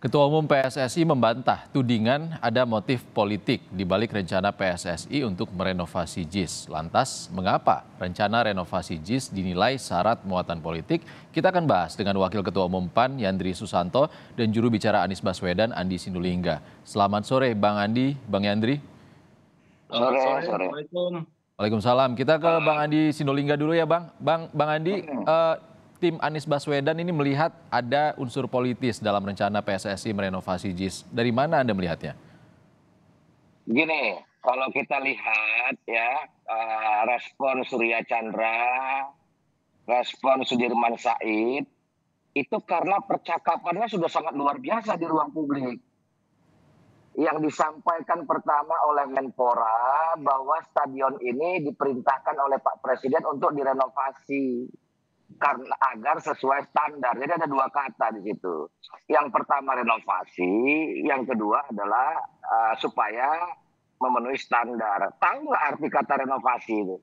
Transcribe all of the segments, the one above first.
Ketua Umum PSSI membantah tudingan ada motif politik di balik rencana PSSI untuk merenovasi JIS. Lantas, mengapa rencana renovasi JIS dinilai syarat muatan politik? Kita akan bahas dengan Wakil Ketua Umum PAN Yandri Susanto dan juru bicara Anies Baswedan Andi Sindulingga. Selamat sore Bang Andi, Bang Yandri. Sore. Assalamualaikum. Waalaikumsalam. Kita ke Bang Andi Sindulingga dulu ya Bang. Bang Andi, tim Anies Baswedan ini melihat ada unsur politis dalam rencana PSSI merenovasi JIS. Dari mana Anda melihatnya? Gini, kalau kita lihat ya respon Surya Chandra, respon Sudirman Said, itu karena percakapannya sudah sangat luar biasa di ruang publik. Yang disampaikan pertama oleh Menpora bahwa stadion ini diperintahkan oleh Pak Presiden untuk direnovasi karena agar sesuai standar. Jadi ada dua kata di situ. Yang pertama renovasi, yang kedua adalah supaya memenuhi standar. Tahu nggak arti kata renovasi itu?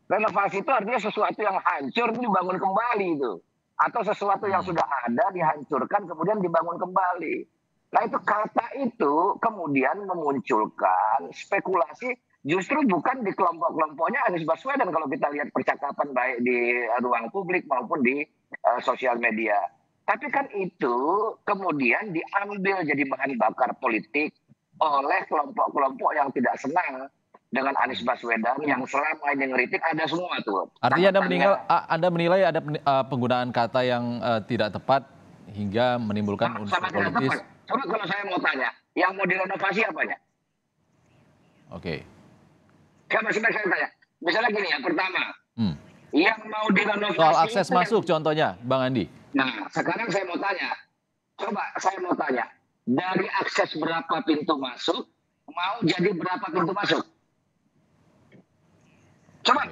Renovasi itu artinya sesuatu yang hancur dibangun kembali itu, atau sesuatu yang sudah ada dihancurkan kemudian dibangun kembali. Nah itu kata itu kemudian memunculkan spekulasi. Justru bukan di kelompok-kelompoknya Anies Baswedan kalau kita lihat percakapan baik di ruang publik maupun di sosial media. Tapi kan itu kemudian diambil jadi bahan bakar politik oleh kelompok-kelompok yang tidak senang dengan Anies Baswedan yang selama ini ngeritik ada semua tuh. Artinya Anda menilai ada penggunaan kata yang tidak tepat hingga menimbulkan unsur politis. Coba kalau saya mau tanya, yang mau direnovasi apanya? Oke. Saya tanya, misalnya gini ya, pertama, yang mau direnovasi soal akses masuk contohnya, Bang Andi. Nah, sekarang saya mau tanya, dari akses berapa pintu masuk, mau jadi berapa pintu masuk? Coba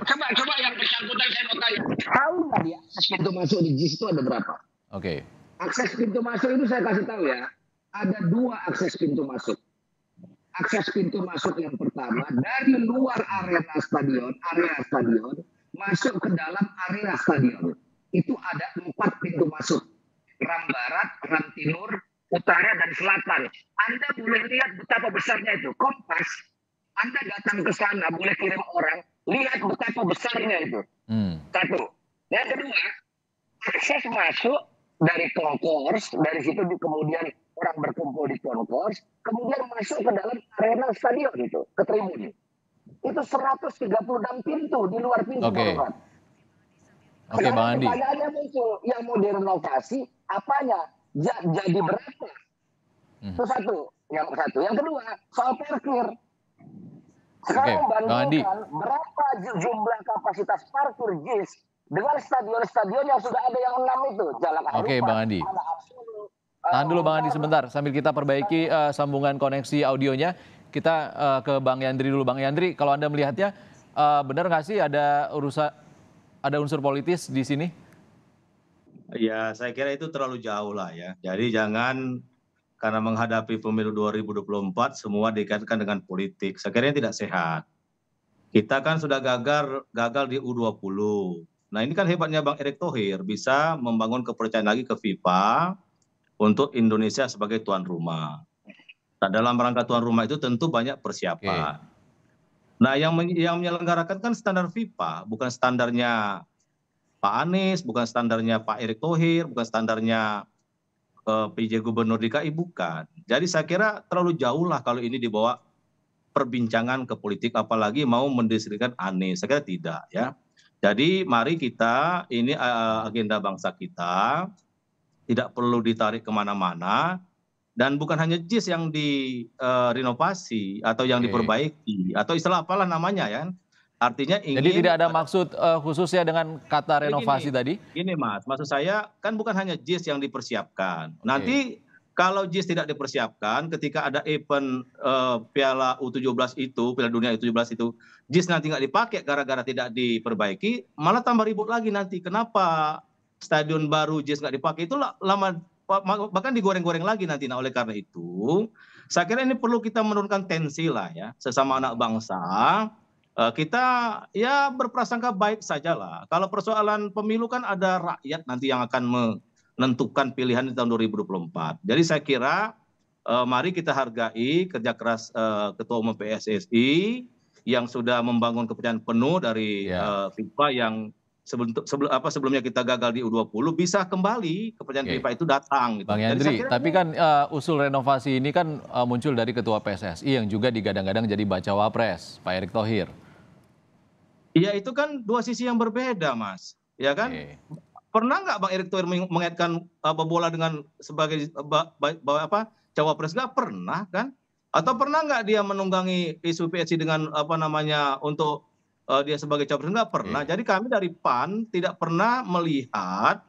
yang bersangkutan saya mau tanya, tahu nggak dia akses pintu masuk di JIS itu ada berapa? Oke. Akses pintu masuk itu saya kasih tahu ya, ada dua akses pintu masuk. Akses pintu masuk yang pertama dari luar area stadion masuk ke dalam area stadion. Itu ada 4 pintu masuk. Ram Barat, Ram Timur, Utara, dan Selatan. Anda boleh lihat betapa besarnya itu. Kompas, Anda datang ke sana, boleh kirim orang, lihat betapa besarnya itu. Satu. Yang kedua, akses masuk dari konkurs, dari situ kemudian orang berkumpul di konkurs, kemudian masuk ke dalam arena stadion itu, ke tribun. Itu 136 pintu di luar pintu. Oke, Bang Andi. Pertanyaannya muncul, yang mau direnovasi apanya? Jadi berapa? Itu satu. Yang kedua, soal parkir. Sekarang bandingkan berapa jumlah kapasitas parkir JIS dengan stadion-stadion yang sudah ada yang 6 itu. Jalak Harupat, Oke, Bang Andi. Tahan dulu Bang Andi sebentar, sambil kita perbaiki sambungan koneksi audionya. Kita ke Bang Yandri dulu. Bang Yandri, kalau Anda melihatnya, benar nggak sih ada unsur politis di sini? Ya, saya kira itu terlalu jauh lah ya. Jadi jangan karena menghadapi pemilu 2024 semua dikaitkan dengan politik. Saya kira ini tidak sehat. Kita kan sudah gagal di U20. Nah ini kan hebatnya Bang Erick Thohir, bisa membangun kepercayaan lagi ke FIFA untuk Indonesia sebagai tuan rumah. Nah, dalam rangka tuan rumah itu tentu banyak persiapan. Nah, yang menyelenggarakan kan standar FIFA, bukan standarnya Pak Anies, bukan standarnya Pak Erick Thohir, bukan standarnya PJ Gubernur DKI, bukan. Jadi saya kira terlalu jauh lah kalau ini dibawa perbincangan ke politik, apalagi mau mendeskripsikan Anies. Saya kira tidak ya. Jadi mari kita, ini agenda bangsa kita, tidak perlu ditarik kemana-mana, dan bukan hanya JIS yang direnovasi atau yang diperbaiki atau istilah apalah namanya ya. Artinya ingin. Jadi tidak ada maksud khususnya dengan kata renovasi tadi? Gini Mas, maksud saya kan bukan hanya JIS yang dipersiapkan. Nanti kalau JIS tidak dipersiapkan, ketika ada event Piala U17 itu, Piala Dunia U17 itu, JIS nanti nggak dipakai gara-gara tidak diperbaiki, malah tambah ribut lagi nanti. Kenapa stadion baru JIS nggak dipakai, itu lama bahkan digoreng-goreng lagi nanti. Nah oleh karena itu saya kira ini perlu kita menurunkan tensi lah ya, sesama anak bangsa. Kita ya berprasangka baik saja lah. Kalau persoalan pemilu kan ada rakyat nanti yang akan menentukan pilihan di tahun 2024. Jadi saya kira mari kita hargai kerja keras Ketua Umum PSSI yang sudah membangun kepercayaan penuh dari FIFA yang sebelumnya kita gagal di U20 bisa kembali kepercayaan FIFA itu datang. Gitu. Bang Yandri, tapi kan usul renovasi ini kan muncul dari Ketua PSSI yang juga digadang-gadang jadi bacawa pres, Pak Erick Thohir. Iya itu kan dua sisi yang berbeda, Mas. Ya kan? Pernah nggak Bang Erick Thohir mengaitkan bola dengan sebagai cawapres? Nggak pernah kan? Atau pernah nggak dia menunggangi isu PSI dengan untuk dia sebagai cawapres? Nggak pernah. Jadi kami dari PAN tidak pernah melihat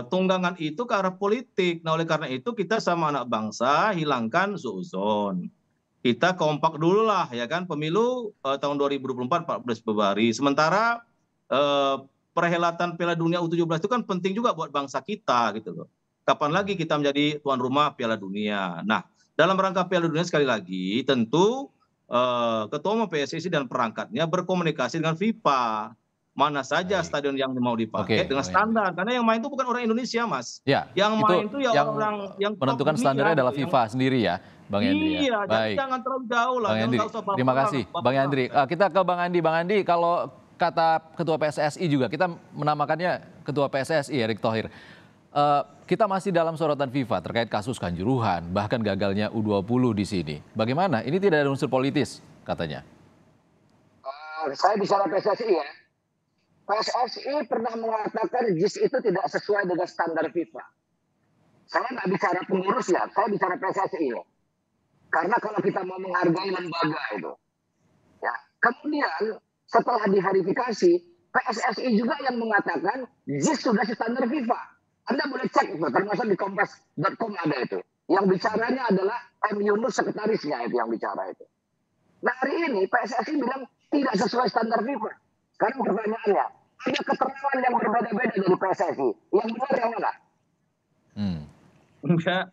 tunggangan itu ke arah politik. Nah oleh karena itu kita sama anak bangsa hilangkan suuzon. Kita kompak dulu lah ya kan pemilu tahun 2024 14 Februari. Sementara perhelatan Piala Dunia U17 itu kan penting juga buat bangsa kita gitu loh. Kapan lagi kita menjadi tuan rumah Piala Dunia. Nah, dalam rangka Piala Dunia sekali lagi tentu Ketua Umum PSSI dan perangkatnya berkomunikasi dengan FIFA. Mana saja stadion yang mau dipakai dengan standar. Karena yang main itu bukan orang Indonesia, Mas. Ya, yang main itu ya orang yang menentukan standarnya adalah FIFA sendiri ya, Bang Yandri. Iya, jadi jangan terlalu jauh lah. Bang Yandri, terima kasih. Bang Yandri, kita ke Bang Andi. Bang Andi, kalau kata Ketua PSSI juga, kita menamakannya Ketua PSSI Erick Thohir. Kita masih dalam sorotan FIFA terkait kasus Kanjuruhan, bahkan gagalnya U20 di sini. Bagaimana? Ini tidak ada unsur politis, katanya. Saya bicara PSSI ya. PSSI pernah mengatakan JIS itu tidak sesuai dengan standar FIFA. Saya nggak bicara pengurus ya, saya bicara PSSI ya. Karena kalau kita mau menghargai lembaga itu, ya. Kemudian setelah diverifikasi, PSSI juga yang mengatakan JIS sudah standar FIFA. Anda boleh cek itu, termasuk di kompas.com ada itu. Yang bicaranya adalah M. Yunus, sekretarisnya itu yang bicara itu. Nah hari ini PSSI bilang tidak sesuai standar FIFA. Sekarang pertanyaannya, ada keterangan yang berbeda-beda dari PSSI. Yang benar yang mana? Enggak.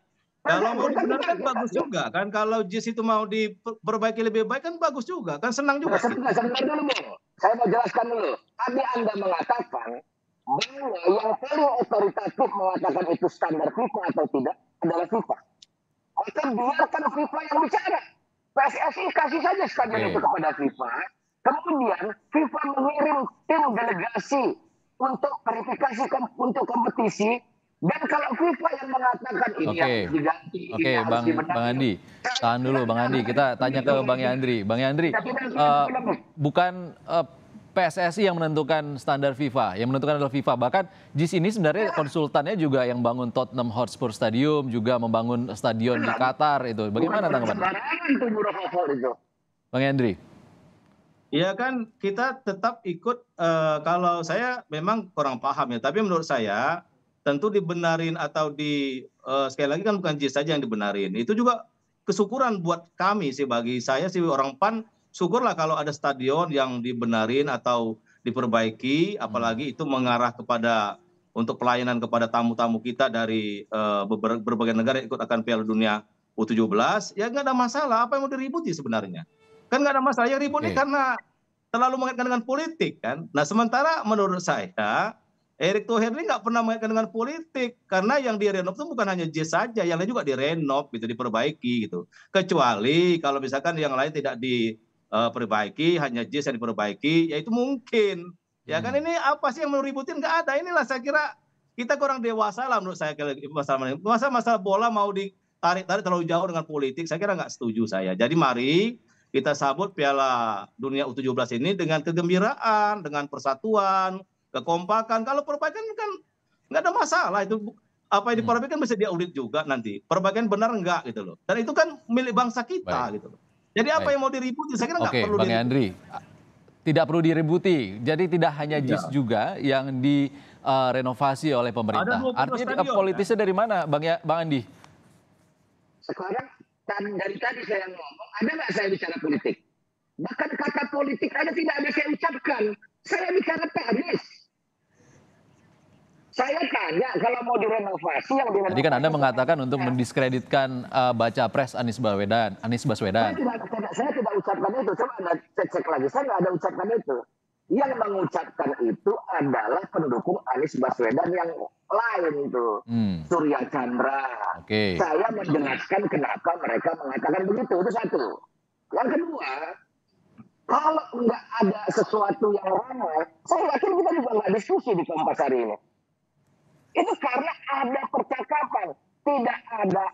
Kalau mau dibenarkan bagus juga kan. Kalau JIS itu mau diperbaiki lebih baik kan bagus juga kan, senang juga. Sebentar dulu, saya mau jelaskan dulu. Tadi Anda mengatakan bahwa yang paling otoritatif mengatakan itu standar FIFA atau tidak adalah FIFA. Maka biarkan FIFA yang bicara. PSSI kasih saja standar itu kepada FIFA. Kemudian FIFA mengirim tim delegasi untuk verifikasi untuk kompetisi. Dan kalau FIFA yang mengatakan ini harus diganti, Oke, Bang Andi, tahan dulu Bang Andi. Kita tanya ke Bang Yandri. Bang Yandri, bukan PSSI yang menentukan standar FIFA, yang menentukan adalah FIFA. Bahkan JIS ini sebenarnya konsultannya juga yang bangun Tottenham Hotspur Stadium, juga membangun stadion di Qatar itu. Bagaimana tanggapan Bang Yandri? Ya kan kita tetap ikut, kalau saya memang kurang paham ya, tapi menurut saya tentu dibenarin atau sekali lagi kan bukan JIS saja yang dibenarin. Itu juga kesyukuran buat kami sih, bagi saya sih orang PAN, syukurlah kalau ada stadion yang dibenarin atau diperbaiki, apalagi itu mengarah kepada untuk pelayanan kepada tamu-tamu kita dari berbagai negara yang ikut akan Piala Dunia U17, ya nggak ada masalah. Apa yang mau diributi sebenarnya? Kan nggak ada masalah, yang ribut ini karena terlalu mengaitkan dengan politik kan. Nah sementara menurut saya Erick Thohir ini nggak pernah mengaitkan dengan politik, karena yang direnov itu bukan hanya JIS saja, yang lain juga direnov gitu, diperbaiki gitu. Kecuali kalau misalkan yang lain tidak diperbaiki, hanya JIS yang diperbaiki, ya itu mungkin. Ya kan ini apa sih yang mau ributin? Nggak ada. Inilah saya kira kita kurang dewasa lah menurut saya. Masalah bola mau ditarik terlalu jauh dengan politik, saya kira nggak setuju saya. Jadi mari kita sambut Piala Dunia U17 ini dengan kegembiraan, dengan persatuan, kekompakan. Kalau perbaikan kan nggak ada masalah, itu apa yang diperbaikan bisa diaudit juga nanti perbaikan benar enggak gitu loh, dan itu kan milik bangsa kita gitu loh. Jadi apa yang mau diributi, saya kira nggak perlu. Bang Yandri, tidak perlu diributi, jadi tidak hanya JIS juga yang direnovasi oleh pemerintah. Artinya politisnya dari mana Bang Andi? Sekarang dari tadi saya ngomong, ada nggak saya bicara politik? Bahkan kata politik aja tidak ada saya ucapkan. Saya bicara teknis. Saya tanya kalau mau direnovasi yang direnovasi. Tadi kan Anda mengatakan untuk mendiskreditkan baca pres Anies Baswedan. Saya tidak ucapkan itu. Coba Anda cek lagi. Saya nggak ada ucapkan itu. Yang mengucapkan itu adalah pendukung Anies Baswedan yang lain tuh, Hmm, Surya Chandra. oke. Saya menjelaskan kenapa mereka mengatakan begitu, itu satu. Yang kedua, kalau nggak ada sesuatu yang ramai, saya yakin kita juga nggak diskusi di Kompas hari ini. Itu karena ada percakapan, tidak ada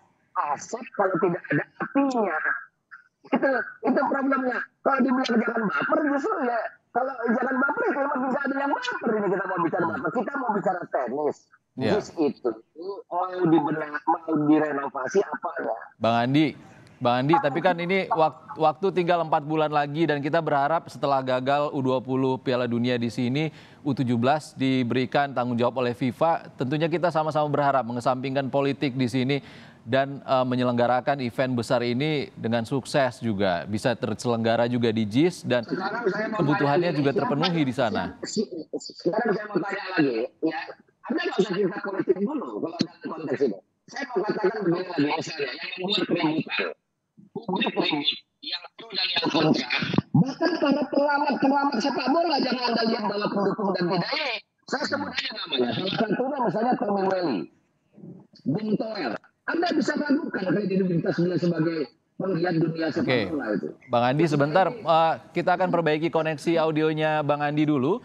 aset kalau tidak ada apinya. Itu problemnya. Kalau dibilang jangan baper, justru ya kalau jangan baper itu memang bisa ada yang baper ini kita mau bicara baper. Kita mau bicara tenis. Ya, JIS itu mau mau direnovasi apanya? Bang Andi, tapi kan ini waktu tinggal 4 bulan lagi dan kita berharap setelah gagal U20 Piala Dunia di sini, U17 diberikan tanggung jawab oleh FIFA, tentunya kita sama-sama berharap mengesampingkan politik di sini dan menyelenggarakan event besar ini dengan sukses juga, bisa terselenggara juga di JIS dan Sekarang saya mau tanya kebutuhannya lagi, juga terpenuhi di sana. sekarang saya mau tanya lagi, ya, Anda nggak usah cerita politik dulu kalau dalam konteks ini. Saya mau katakan begini lagi, misalnya yang membuat keributan, publik ribut, yang pro dan yang kontra, bahkan para pengamat sepak bola, jangan Anda lihat bahwa pendukung dan tidak ini. Saya sebut aja namanya, salah satunya misalnya Tommy Welly, Bung Toel. Anda bisa ragukan kredibilitas beliau sebagai penggiat dunia sepak Oke, bola itu. Bang Andi sebentar, kita akan perbaiki koneksi audionya Bang Andi dulu,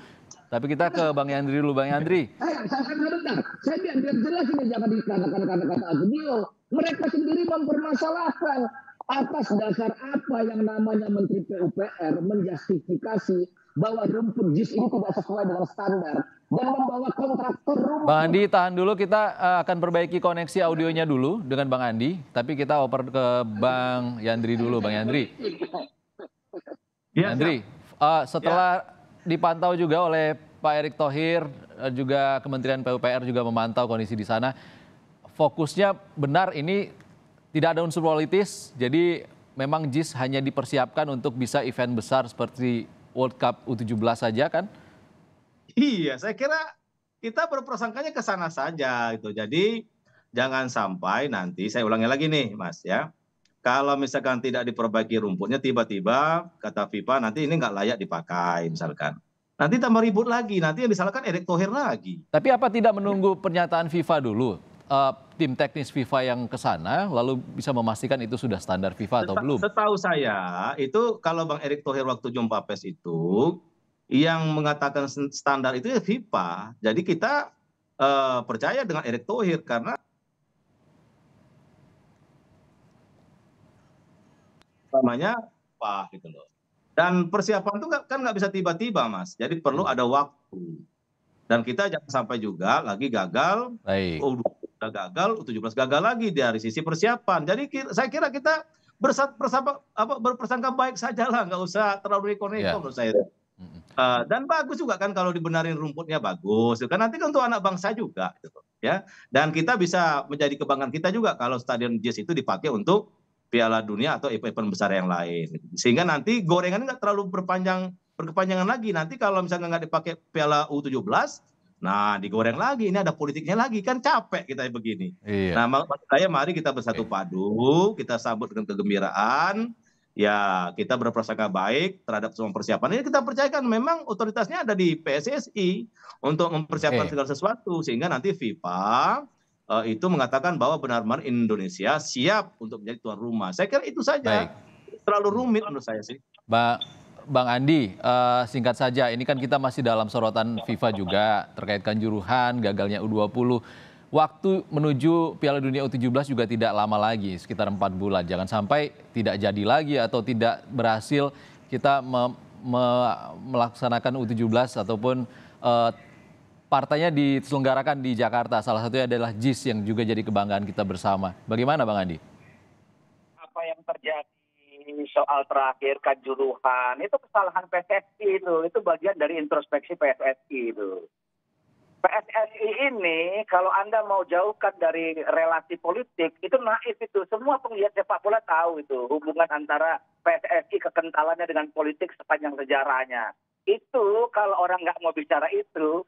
tapi kita ke Bang Yandri dulu. Bang Yandri, Saya sebentar. Saya biar jelas ini jangan dikatakan kata-kata beliau. Mereka sendiri mempermasalahkan atas dasar apa yang namanya Menteri PUPR menjustifikasi bahwa rumput JIS ini tidak sesuai dengan standar dan membawa kontraktor Bang rumput. Andi tahan dulu, kita akan perbaiki koneksi audionya dulu dengan Bang Andi, tapi kita oper ke Bang Yandri dulu. Bang Yandri, Ya, Yandri, setelah dipantau juga oleh Pak Erick Thohir, juga Kementerian PUPR juga memantau kondisi di sana. Fokusnya benar ini tidak ada unsur politis, jadi memang JIS hanya dipersiapkan untuk bisa event besar seperti World Cup U17 saja kan? iya, saya kira kita berprasangkanya ke sana saja gitu. Jadi jangan sampai nanti saya ulangi lagi nih, Mas ya. Kalau misalkan tidak diperbaiki rumputnya, tiba-tiba kata FIFA nanti ini nggak layak dipakai misalkan. Nanti tambah ribut lagi, nanti yang disalahkan Erick Thohir lagi. Tapi apa tidak menunggu pernyataan FIFA dulu? Tim teknis FIFA yang ke sana lalu bisa memastikan itu sudah standar FIFA atau belum? Setahu saya itu kalau Bang Erick Thohir waktu jumpa pers itu yang mengatakan standar itu ya FIFA. Jadi kita percaya dengan Erick Thohir karena namanya apa gitu loh. Dan persiapan itu kan nggak bisa tiba-tiba, Mas. Jadi perlu ada waktu. Dan kita jangan sampai juga lagi gagal, Baik, U20 udah gagal, U17 gagal lagi dari sisi persiapan. Jadi saya kira kita berprasangka baik saja lah, nggak usah terlalu neko-neko ya. menurut saya. Mm-mm. Dan bagus juga kan kalau dibenarin rumputnya bagus, kan nanti kan untuk anak bangsa juga, gitu, ya. Dan kita bisa menjadi kebanggaan kita juga kalau Stadion JIS itu dipakai untuk Piala Dunia atau event besar yang lain. Sehingga nanti gorengan nggak terlalu berkepanjangan lagi. Nanti kalau misalnya nggak dipakai Piala U17, nah digoreng lagi. Ini ada politiknya lagi, kan capek kita begini. Iya, Nah, maksud saya mari kita bersatu oke. padu, kita sambut dengan kegembiraan. Ya, kita berprasangka baik terhadap semua persiapan. Ini kita percayakan memang otoritasnya ada di PSSI untuk mempersiapkan Oke, segala sesuatu sehingga nanti FIFA itu mengatakan bahwa benar-benar Indonesia siap untuk menjadi tuan rumah. Saya kira itu baik. saja. Terlalu Hmm. rumit menurut saya sih. Bang Andi, singkat saja, ini kan kita masih dalam sorotan FIFA juga terkait kanjuruhan, gagalnya U20. Waktu menuju Piala Dunia U17 juga tidak lama lagi, sekitar 4 bulan. Jangan sampai tidak jadi lagi atau tidak berhasil kita melaksanakan U17 ataupun partainya diselenggarakan di Jakarta. Salah satunya adalah JIS yang juga jadi kebanggaan kita bersama. Bagaimana Bang Andi? Apa yang terjadi soal terakhir Kanjuruhan itu kesalahan PSSI itu bagian dari introspeksi PSSI itu. PSSI ini kalau Anda mau jauhkan dari relasi politik itu naif itu. Semua penggiat sepak bola tahu itu hubungan antara PSSI kekentalannya dengan politik sepanjang sejarahnya. Itu kalau orang nggak mau bicara itu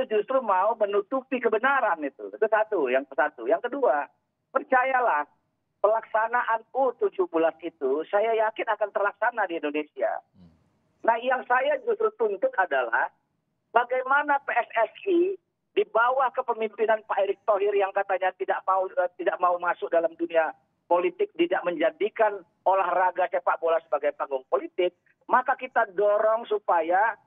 justru mau menutupi kebenaran itu. Itu satu. Yang kedua, percayalah pelaksanaan U17 itu saya yakin akan terlaksana di Indonesia. Nah, yang saya justru tuntut adalah bagaimana PSSI di bawah kepemimpinan Pak Erick Thohir yang katanya tidak mau masuk dalam dunia politik, tidak menjadikan olahraga sepak bola sebagai panggung politik, maka kita dorong supaya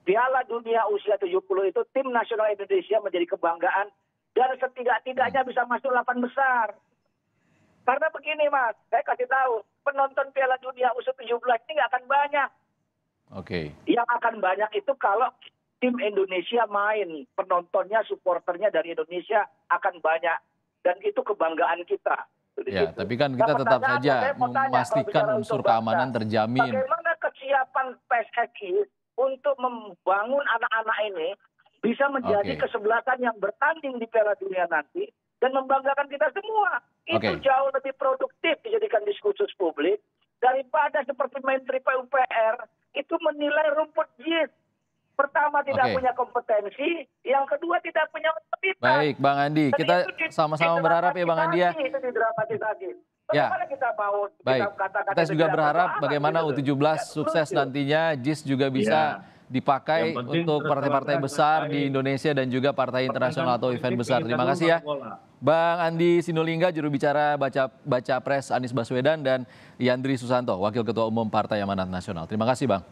Piala Dunia usia 70 itu tim nasional Indonesia menjadi kebanggaan dan setidak-tidaknya bisa masuk 8 besar. Karena begini Mas, saya kasih tahu, penonton Piala Dunia usia 17 ini nggak akan banyak. Oke. Yang akan banyak itu kalau tim Indonesia main, penontonnya, supporternya dari Indonesia akan banyak. Dan itu kebanggaan kita. Ya, tapi kan kita tetap saja memastikan unsur keamanan terjamin. Bagaimana kesiapan PSSI untuk membangun anak-anak ini bisa menjadi kesebelasan yang bertanding di Piala Dunia nanti dan membanggakan kita semua. Itu jauh lebih produktif dijadikan diskursus publik daripada seperti Menteri PUPR itu menilai rumput JIS. Pertama tidak punya kompetensi, yang kedua tidak punya otoritas. Baik, Bang Andi, kita sama-sama berharap ya Bang Andi ya. Itu didramatisasi. Ya. Bagaimana kita mau Baik, katakan kita juga berharap bagaimana U17 sukses nantinya, JIS juga bisa dipakai untuk partai-partai besar di Indonesia dan juga partai internasional atau event besar. Terima kasih ya, Bang Andi Sinulinga, juru bicara Baca Pres Anies Baswedan, dan Yandri Susanto, Wakil Ketua Umum Partai Amanat Nasional. Terima kasih, Bang.